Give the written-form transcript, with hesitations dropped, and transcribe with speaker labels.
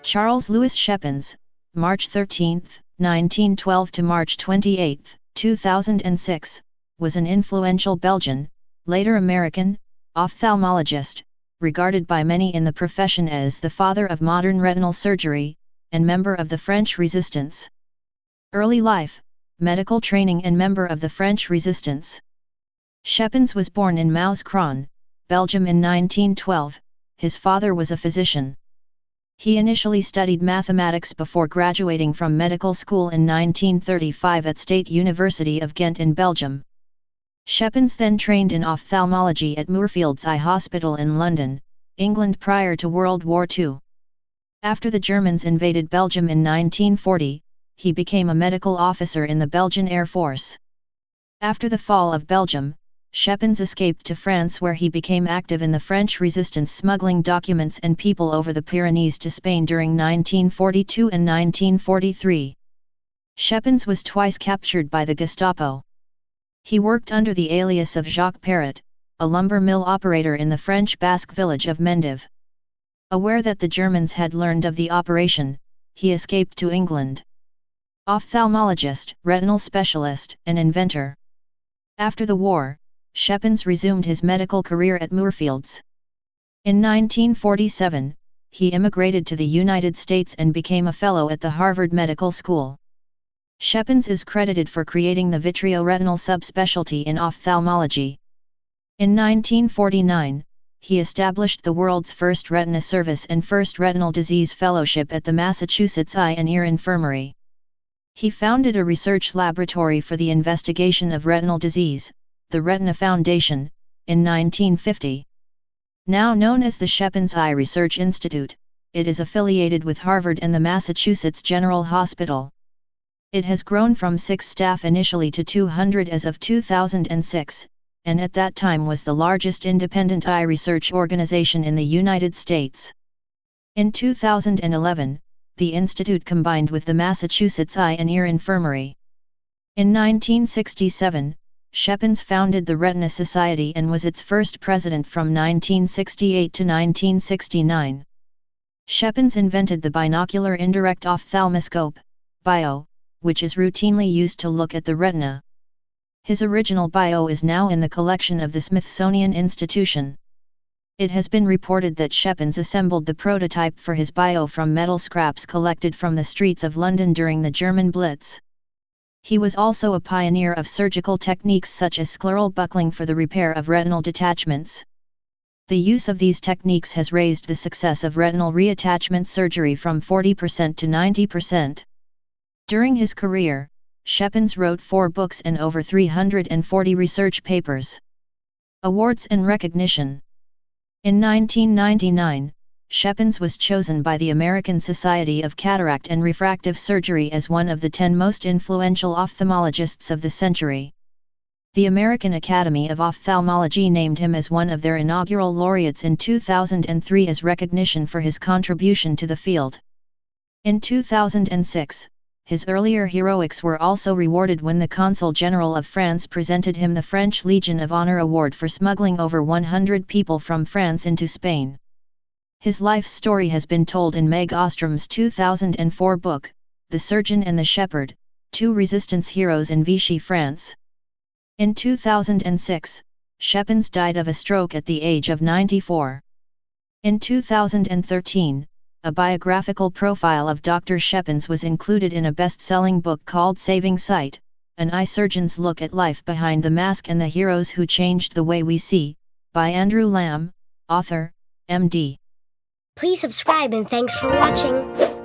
Speaker 1: Charles Louis Schepens, March 13, 1912 to March 28, 2006, was an influential Belgian, later American, ophthalmologist, regarded by many in the profession as the father of modern retinal surgery, and member of the French Resistance. Early life, medical training and member of the French Resistance. Schepens was born in Mouscron, Belgium in 1912, his father was a physician. He initially studied mathematics before graduating from medical school in 1935 at State University of Ghent in Belgium. Schepens then trained in ophthalmology at Moorfields Eye Hospital in London, England prior to World War II. After the Germans invaded Belgium in 1940, he became a medical officer in the Belgian Air Force. After the fall of Belgium, Schepens escaped to France where he became active in the French resistance, smuggling documents and people over the Pyrenees to Spain during 1942 and 1943. Schepens was twice captured by the Gestapo. He worked under the alias of Jacques Perret, a lumber mill operator in the French Basque village of Mendive. Aware that the Germans had learned of the operation, he escaped to England. Ophthalmologist, retinal specialist, and inventor. After the war, Schepens resumed his medical career at Moorfields. In 1947, he immigrated to the United States and became a fellow at the Harvard Medical School. Schepens is credited for creating the vitreoretinal subspecialty in ophthalmology. In 1949, he established the world's first retina service and first retinal disease fellowship at the Massachusetts Eye and Ear Infirmary. He founded a research laboratory for the investigation of retinal disease, the Retina Foundation, in 1950. Now known as the Schepens Eye Research Institute, it is affiliated with Harvard and the Massachusetts General Hospital. It has grown from 6 staff initially to 200 as of 2006, and at that time was the largest independent eye research organization in the United States. In 2011, the institute combined with the Massachusetts Eye and Ear Infirmary. In 1967, Schepens founded the Retina Society and was its first president from 1968 to 1969. Schepens invented the binocular indirect ophthalmoscope, BIO, which is routinely used to look at the retina. His original BIO is now in the collection of the Smithsonian Institution. It has been reported that Schepens assembled the prototype for his BIO from metal scraps collected from the streets of London during the German Blitz. He was also a pioneer of surgical techniques such as scleral buckling for the repair of retinal detachments. The use of these techniques has raised the success of retinal reattachment surgery from 40% to 90%. During his career, Schepens wrote 4 books and over 340 research papers. Awards and recognition. In 1999, Schepens was chosen by the American Society of Cataract and Refractive Surgery as one of the 10 most influential ophthalmologists of the century. The American Academy of Ophthalmology named him as one of their inaugural laureates in 2003 as recognition for his contribution to the field. In 2006, his earlier heroics were also rewarded when the Consul General of France presented him the French Legion of Honor Award for smuggling over 100 people from France into Spain. His life story has been told in Meg Ostrom's 2004 book, The Surgeon and the Shepherd, 2 Resistance Heroes in Vichy, France. In 2006, Schepens died of a stroke at the age of 94. In 2013, a biographical profile of Dr. Schepens was included in a best-selling book called Saving Sight, An Eye Surgeon's Look at Life Behind the Mask and the Heroes Who Changed the Way We See, by Andrew Lamb, author, MD.
Speaker 2: Please subscribe and thanks for watching.